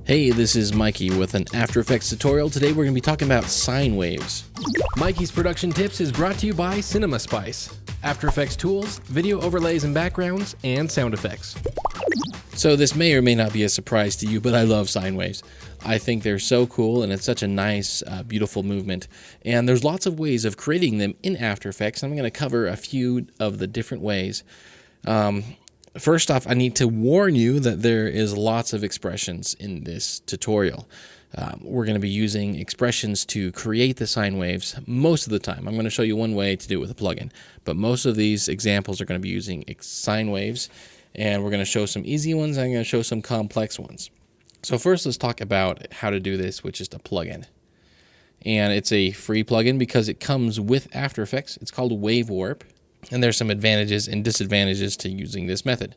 Hey, this is Mikey with an After Effects tutorial. Today we're going to be talking about sine waves. Mikey's production tips is brought to you by CinemaSpice, After Effects tools, video overlays and backgrounds, and sound effects. So this may or may not be a surprise to you, but I love sine waves. I think they're so cool and it's such a nice, beautiful movement. And there's lots of ways of creating them in After Effects. I'm going to cover a few of the different ways. First off, I need to warn you that there is lots of expressions in this tutorial. We're going to be using expressions to create the sine waves most of the time. I'm going to show you one way to do it with a plugin, but most of these examples are going to be using sine waves, and we're going to show some easy ones, and I'm going to show some complex ones. So first, let's talk about how to do this with just a plugin. And it's a free plugin because it comes with After Effects. It's called Wave Warp. And there's some advantages and disadvantages to using this method.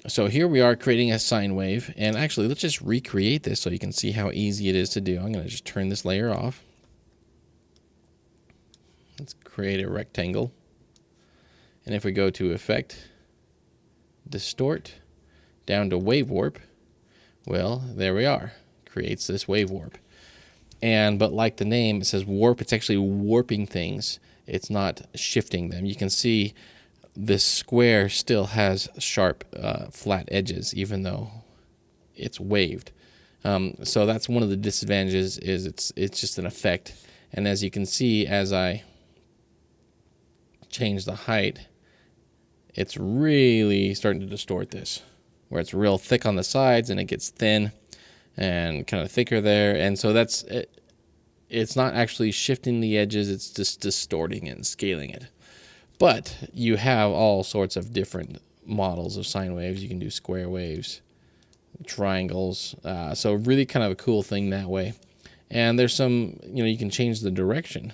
So here we are creating a sine wave, and actually let's just recreate this so you can see how easy it is to do. I'm going to just turn this layer off. Let's create a rectangle. And if we go to Effect, Distort, down to Wave Warp, well, there we are. Creates this wave warp. But like the name, it says warp, it's actually warping things. It's not shifting them. You can see this square still has sharp, flat edges, even though it's waved. So that's one of the disadvantages. Is it's just an effect. And as you can see, as I change the height, it's really starting to distort this, where it's real thick on the sides and it gets thin and kind of thicker there. And so that's it. It's not actually shifting the edges, it's just distorting it and scaling it. But you have all sorts of different models of sine waves. You can do square waves, triangles. So really kind of a cool thing that way. And there's some, you can change the direction,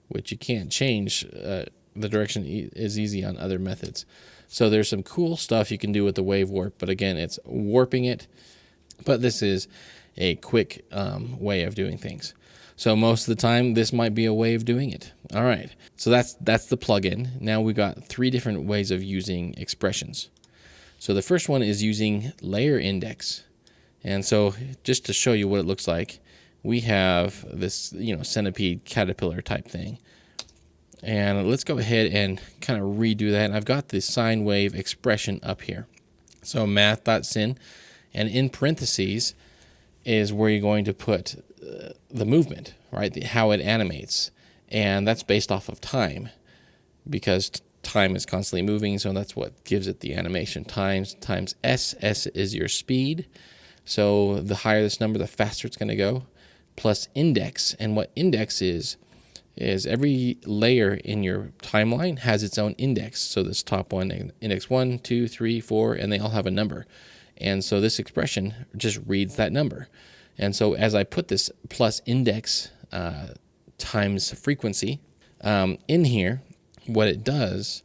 which you can't change. The direction is easy on other methods. So there's some cool stuff you can do with the wave warp, but again, it's warping it. But this is a quick way of doing things. So most of the time, this might be a way of doing it. All right, so that's the plugin. Now we've got three different ways of using expressions. So the first one is using layer index. And so just to show you what it looks like, we have this centipede caterpillar type thing. And let's go ahead and kind of redo that. And I've got the sine wave expression up here. So Math.sin, and in parentheses is where you're going to put the movement, right? How it animates. And that's based off of time, because time is constantly moving, so that's what gives it the animation. Times S. S is your speed. So the higher this number, the faster it's going to go. Plus index. And what index is every layer in your timeline has its own index. So this top one, index 1, 2, 3, 4, and they all have a number. And so this expression just reads that number. And so as I put this plus index times frequency in here, what it does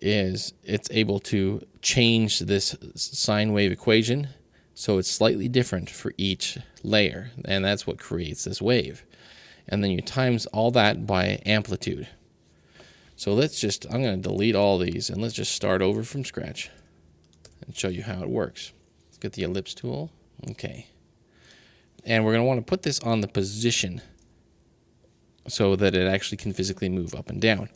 is it's able to change this sine wave equation so it's slightly different for each layer. And that's what creates this wave. And then you times all that by amplitude. So I'm going to delete all these and let's just start over from scratch and show you how it works. Let's get the ellipse tool. Okay. And we're going to want to put this on the position so that it actually can physically move up and down.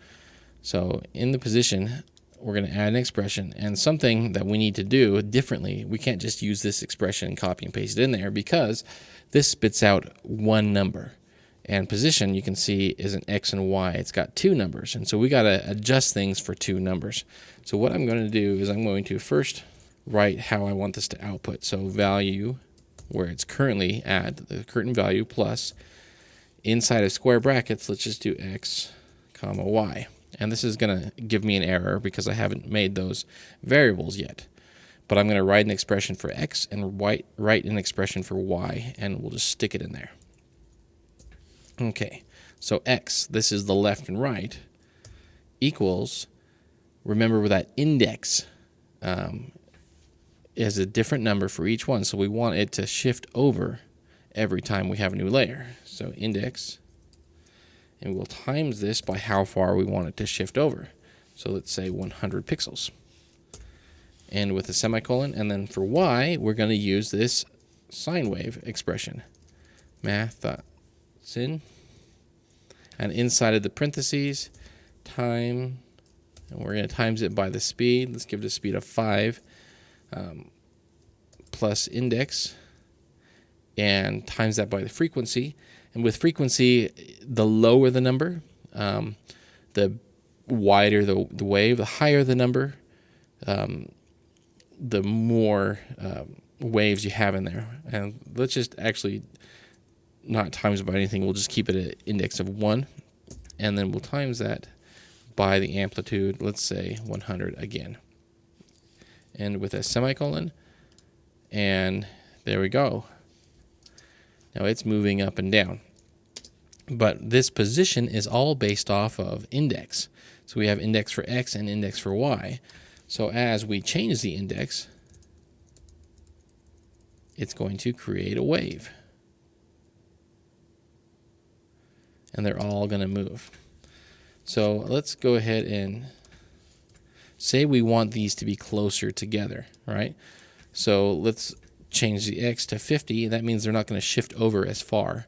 So in the position, we're going to add an expression, and something that we need to do differently. We can't just use this expression and copy and paste it in there, because this spits out one number. And position, you can see, is an X and Y. It's got two numbers. And so we got to adjust things for two numbers. So what I'm going to do is I'm going to first write how I want this to output. So value, where it's currently at, the current value, plus inside of square brackets, let's just do X, comma, Y. And this is going to give me an error because I haven't made those variables yet. But I'm going to write an expression for X and write an expression for Y, and we'll just stick it in there. Okay, so X, this is the left and right, equals, remember that index is a different number for each one, so we want it to shift over every time we have a new layer. So index, and we'll times this by how far we want it to shift over. So let's say 100 pixels. And with a semicolon, and then for Y, we're going to use this sine wave expression, Math.sin, and inside of the parentheses, time, and we're going to times it by the speed. Let's give it a speed of 5 plus index, and times that by the frequency. And with frequency, the lower the number, the wider the wave, the higher the number, the more waves you have in there. And let's just actually not times by anything. We'll just keep it at index of 1, and then we'll times that by the amplitude, let's say 100 again, and with a semicolon, and there we go. Now it's moving up and down, but this position is all based off of index. So we have index for X and index for Y. So as we change the index, it's going to create a wave, and they're all going to move. So let's go ahead and say we want these to be closer together, right? So let's change the X to 50. That means they're not going to shift over as far.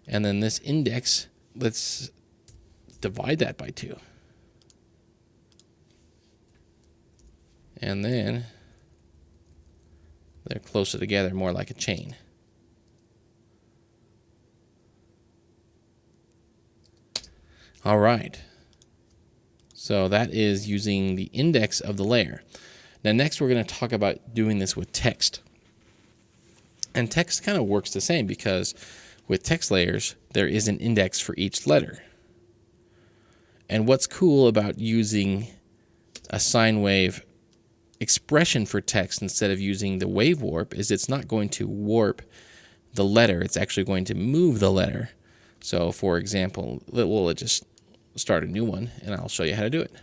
And then this index, let's divide that by 2. And then they're closer together, more like a chain. All right. So that is using the index of the layer. Now next we're going to talk about doing this with text. And text kind of works the same, because with text layers, there is an index for each letter. And what's cool about using a sine wave expression for text instead of using the wave warp is it's not going to warp the letter. It's actually going to move the letter. So for example, we'll just start a new one, and I'll show you how to do it.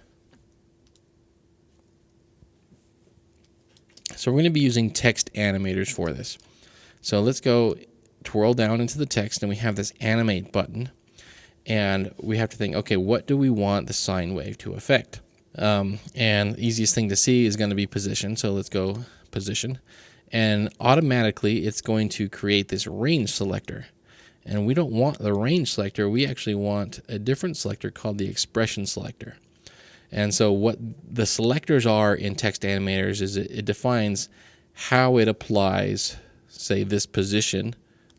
So we're going to be using text animators for this. So let's go twirl down into the text, and we have this animate button, and we have to think, okay, what do we want the sine wave to affect? And the easiest thing to see is going to be position. So let's go position, and automatically it's going to create this range selector. And we don't want the range selector. We actually want a different selector called the expression selector. And so what the selectors are in text animators is it defines how it applies, say this position,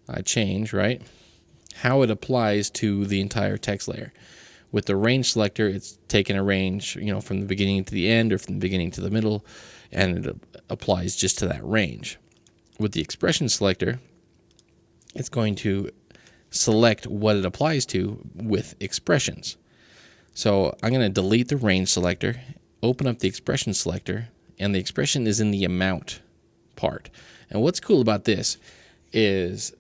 I change, right? How it applies to the entire text layer. With the range selector, it's taking a range, from the beginning to the end, or from the beginning to the middle, and it applies just to that range. With the expression selector, it's going to select what it applies to with expressions. So I'm going to delete the range selector, open up the expression selector, and the expression is in the amount part. And what's cool about this is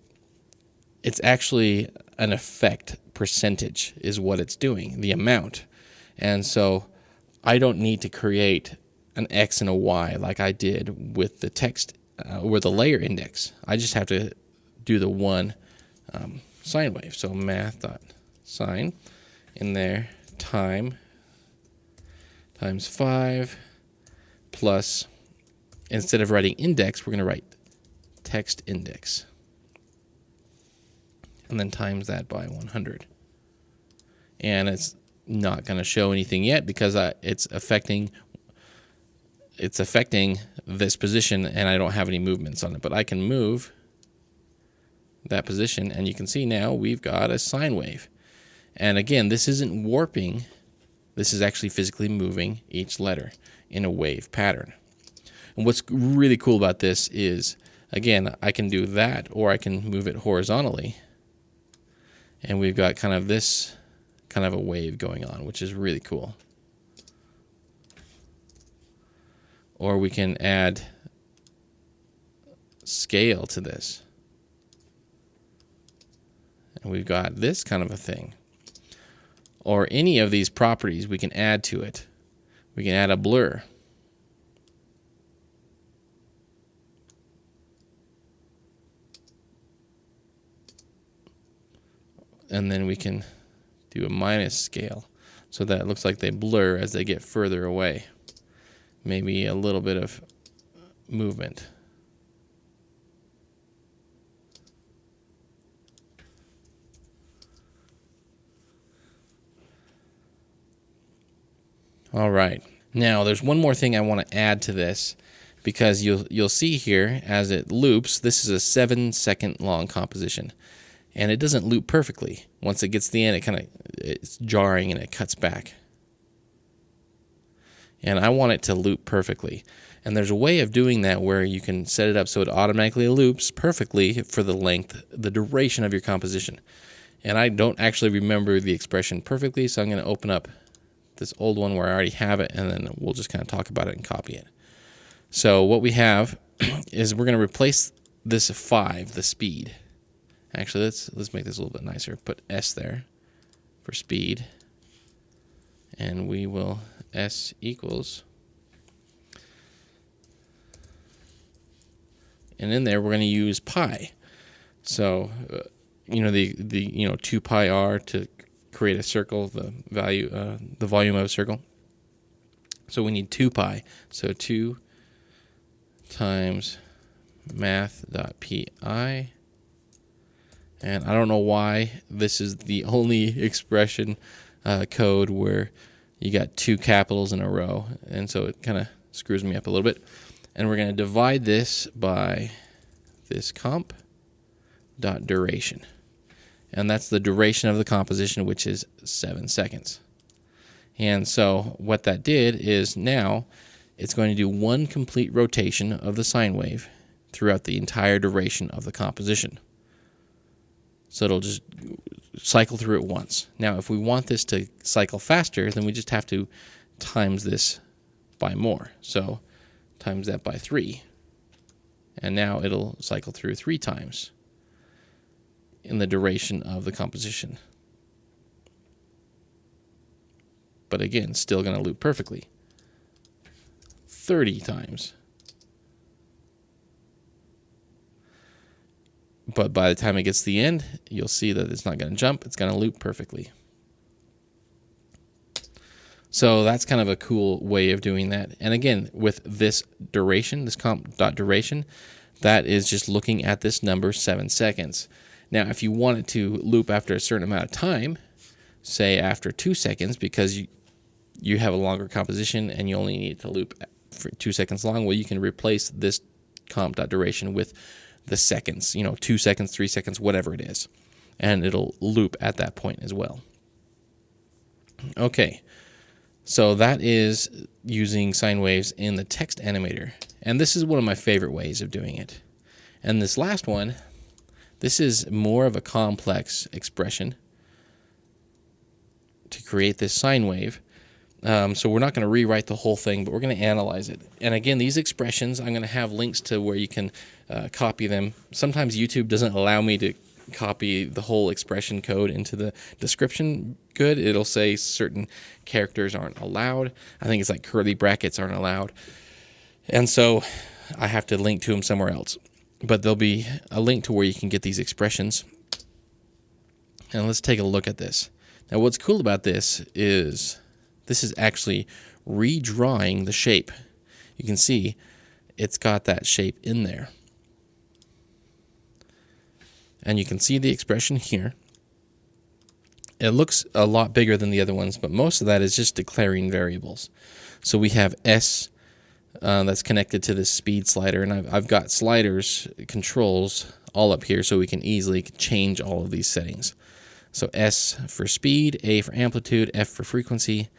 it's actually an effect percentage is what it's doing, the amount. And so I don't need to create an X and a Y like I did with the text or the layer index. I just have to do the one sine wave. So Math.sin in there, times 5 plus, instead of writing index, we're going to write textIndex, and then times that by 100. And it's not going to show anything yet because it's affecting this position, and I don't have any movements on it. But I can move that position, and you can see now we've got a sine wave. And again, this isn't warping. This is actually physically moving each letter in a wave pattern. And what's really cool about this is, again, I can do that, or I can move it horizontally. And we've got kind of this kind of a wave going on, which is really cool. Or we can add scale to this. And we've got this kind of a thing. Or any of these properties we can add to it. We can add a blur. And then we can do a minus scale so that it looks like they blur as they get further away. Maybe a little bit of movement. All right. Now there's one more thing I want to add to this, because you'll see here as it loops, this is a 7-second long composition, and it doesn't loop perfectly. Once it gets to the end, it's jarring and it cuts back. And I want it to loop perfectly. And there's a way of doing that where you can set it up so it automatically loops perfectly for the duration of your composition. And I don't actually remember the expression perfectly, so I'm going to open up this old one where I already have it, and then we'll just kind of talk about it and copy it. So what we have is we're going to replace this 5, the speed. Actually, let's make this a little bit nicer. Put S there for speed, and we will S equals, and in there we're going to use pi. So the 2 pi r to create a circle, the value, the volume of a circle. So we need 2 pi. So 2 times Math.PI. And I don't know why this is the only expression code where you got 2 capitals in a row, and so it kind of screws me up a little bit. And we're going to divide this by thisComp.duration. And that's the duration of the composition, which is 7 seconds. And so what that did is now it's going to do 1 complete rotation of the sine wave throughout the entire duration of the composition. So it'll just cycle through it once. Now, if we want this to cycle faster, then we just have to times this by more. So times that by 3. And now it'll cycle through 3 times in the duration of the composition. But again, still going to loop perfectly. 30 times. But by the time it gets to the end, you'll see that it's not going to jump. It's going to loop perfectly. So that's kind of a cool way of doing that. And again, with this duration, this comp.duration, that is just looking at this number 7 seconds. Now, if you want it to loop after a certain amount of time, say after 2 seconds, because you have a longer composition and you only need to loop for 2 seconds long, well, you can replace this comp.duration with the seconds, 2 seconds, 3 seconds, whatever it is. And it'll loop at that point as well. Okay, so that is using sine waves in the text animator. And this is one of my favorite ways of doing it. And this last one, this is more of a complex expression to create this sine wave. So we're not going to rewrite the whole thing, but we're going to analyze it. And again, these expressions, I'm going to have links to where you can copy them. Sometimes YouTube doesn't allow me to copy the whole expression code into the description good. It'll say certain characters aren't allowed. I think it's like curly brackets aren't allowed. And so I have to link to them somewhere else. But there'll be a link to where you can get these expressions. And let's take a look at this. Now, what's cool about this is actually redrawing the shape. You can see it's got that shape in there. And you can see the expression here. It looks a lot bigger than the other ones, but most of that is just declaring variables. So we have S that's connected to this speed slider, and I've got sliders, controls all up here so we can easily change all of these settings. So S for speed, A for amplitude, F for frequency,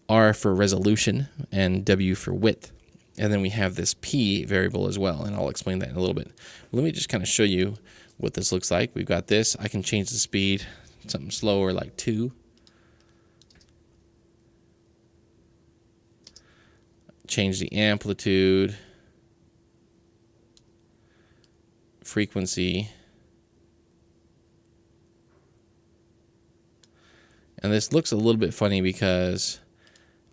R for resolution, and W for width. And then we have this P variable as well, and I'll explain that in a little bit. Let me just kind of show you what this looks like. We've got this. I can change the speed, something slower like 2. Change the amplitude, frequency, and this looks a little bit funny because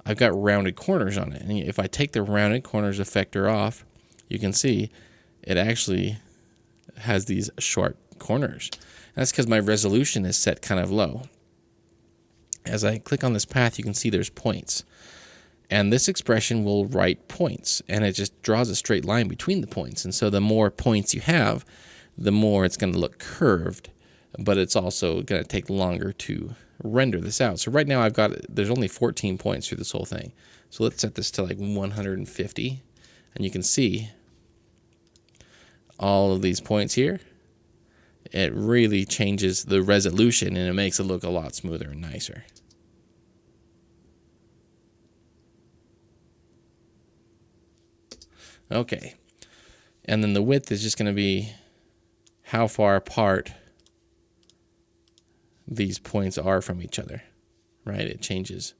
I've got rounded corners on it. And if I take the rounded corners effector off, you can see it actually has these sharp corners. And that's because my resolution is set kind of low. As I click on this path, you can see there's points. And this expression will write points, and it just draws a straight line between the points. And so the more points you have, the more it's going to look curved but it's also going to take longer to render this out. So right now there's only 14 points through this whole thing. So let's set this to like 150, and you can see all of these points here. It really changes the resolution, and it makes it look a lot smoother and nicer. Okay, and then the width is just going to be how far apart these points are from each other, right? It changes.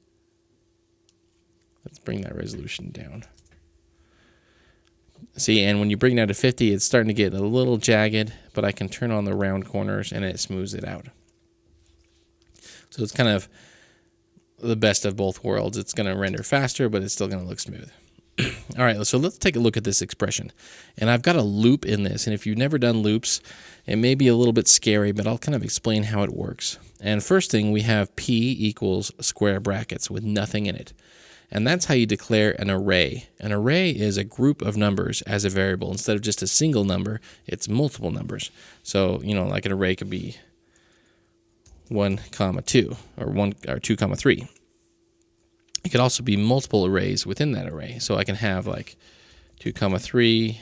Let's bring that resolution down. See, and when you bring it down to 50, it's starting to get a little jagged, but I can turn on the round corners and it smooths it out. So it's kind of the best of both worlds. It's going to render faster, but it's still going to look smooth. All right, so let's take a look at this expression. And I've got a loop in this, and if you've never done loops, it may be a little bit scary, but I'll kind of explain how it works. And first thing, we have P equals square brackets with nothing in it. And that's how you declare an array. An array is a group of numbers as a variable. Instead of just a single number, it's multiple numbers. So, like an array could be 1, 2, or 2, 3. It could also be multiple arrays within that array. So I can have like 2, 3,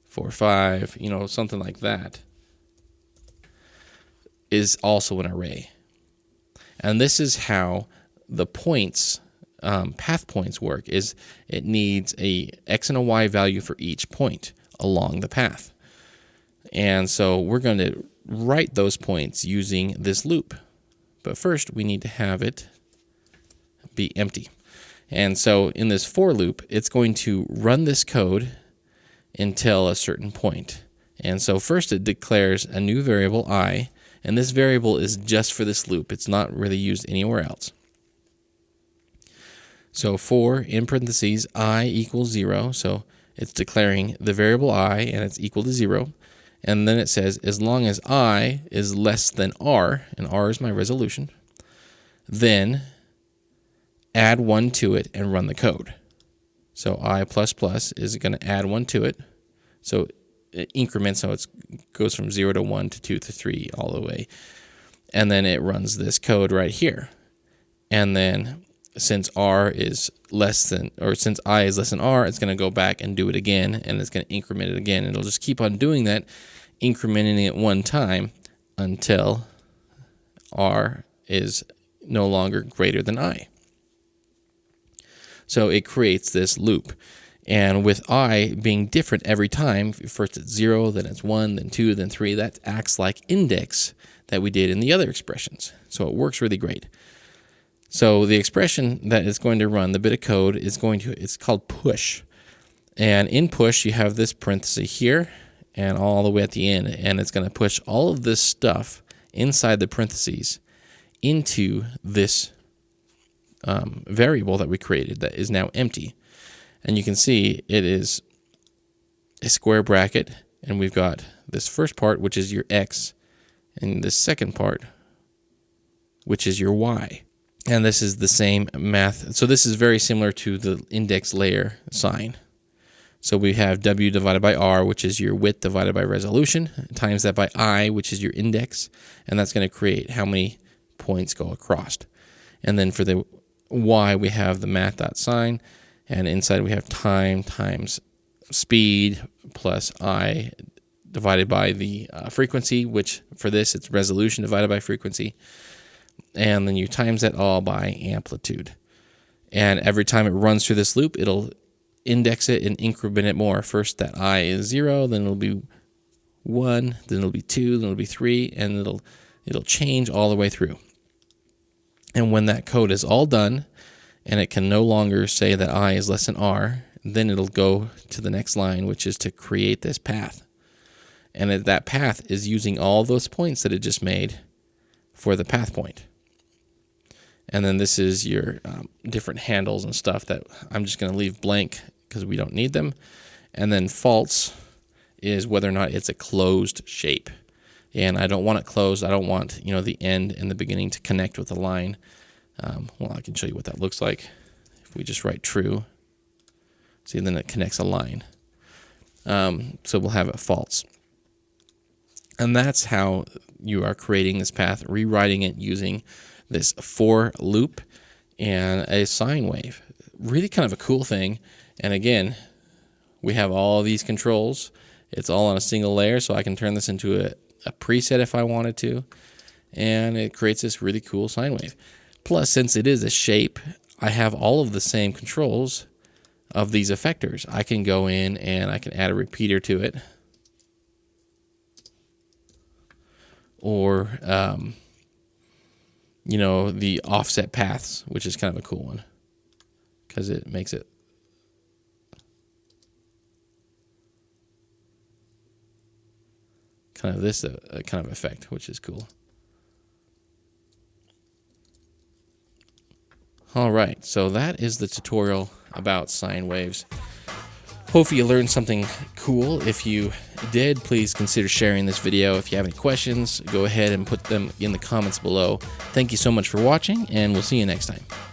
4, 5, something like that is also an array. And this is how the points, path points work, is it needs a x and a y value for each point along the path. And so we're going to write those points using this loop. But first, we need to have it be empty. And so in this for loop, it's going to run this code until a certain point. And so first it declares a new variable I, and this variable is just for this loop. It's not really used anywhere else. So for, in parentheses, I equals 0, so it's declaring the variable I, and it's equal to 0. And then it says, as long as I is less than R, and R is my resolution, then add 1 to it and run the code. So I++ is going to add 1 to it. So it increments, so it goes from 0 to 1 to 2 to 3 all the way. And then it runs this code right here. And then since R is less than, or since I is less than R, it's going to go back and do it again, and it's going to increment it again. And it'll just keep on doing that, incrementing it one time until R is no longer greater than I. So it creates this loop. And with I being different every time, first it's 0, then it's 1, then 2, then 3, that acts like index that we did in the other expressions. So it works really great. So the expression that is going to run, the bit of code, it's called push. And in push, you have this parenthesis here and all the way at the end. And it's going to push all of this stuff inside the parentheses into this variable that we created that is now empty. And you can see it is a square bracket, and we've got this first part, which is your x, and this second part, which is your y. And this is the same math. So this is very similar to the index layer Sine. So we have w divided by r, which is your width divided by resolution, times that by I, which is your index, and that's going to create how many points go across. And then for the y, we have the Math.sin, and inside we have time times speed plus I divided by the frequency, which for this it's resolution divided by frequency. And then you times that all by amplitude. And every time it runs through this loop, it'll index it and increment it more. First that I is 0, then it'll be 1, then it'll be 2, then it'll be 3, and it'll change all the way through. And when that code is all done, and it can no longer say that I is less than R, then it'll go to the next line, which is to create this path. And that path is using all those points that it just made for the path point. And then this is your different handles and stuff that I'm just going to leave blank because we don't need them. And then false is whether or not it's a closed shape. And I don't want it closed. I don't want, the end and the beginning to connect with the line. Well, I can show you what that looks like. If we just write true, see, then it connects a line. So we'll have it false. And that's how you are creating this path, rewriting it using this for loop and a sine wave. Really kind of a cool thing. And again, we have all these controls. It's all on a single layer, so I can turn this into a preset if I wanted to. And it creates this really cool sine wave. Plus, since it is a shape, I have all of the same controls of these effectors. I can go in and I can add a repeater to it. Or, you know, the offset paths, which is kind of a cool one because it makes it kind of this kind of effect, which is cool. All right, so that is the tutorial about sine waves. Hopefully you learned something cool. If you did, please consider sharing this video. If you have any questions, go ahead and put them in the comments below. Thank you so much for watching, and we'll see you next time.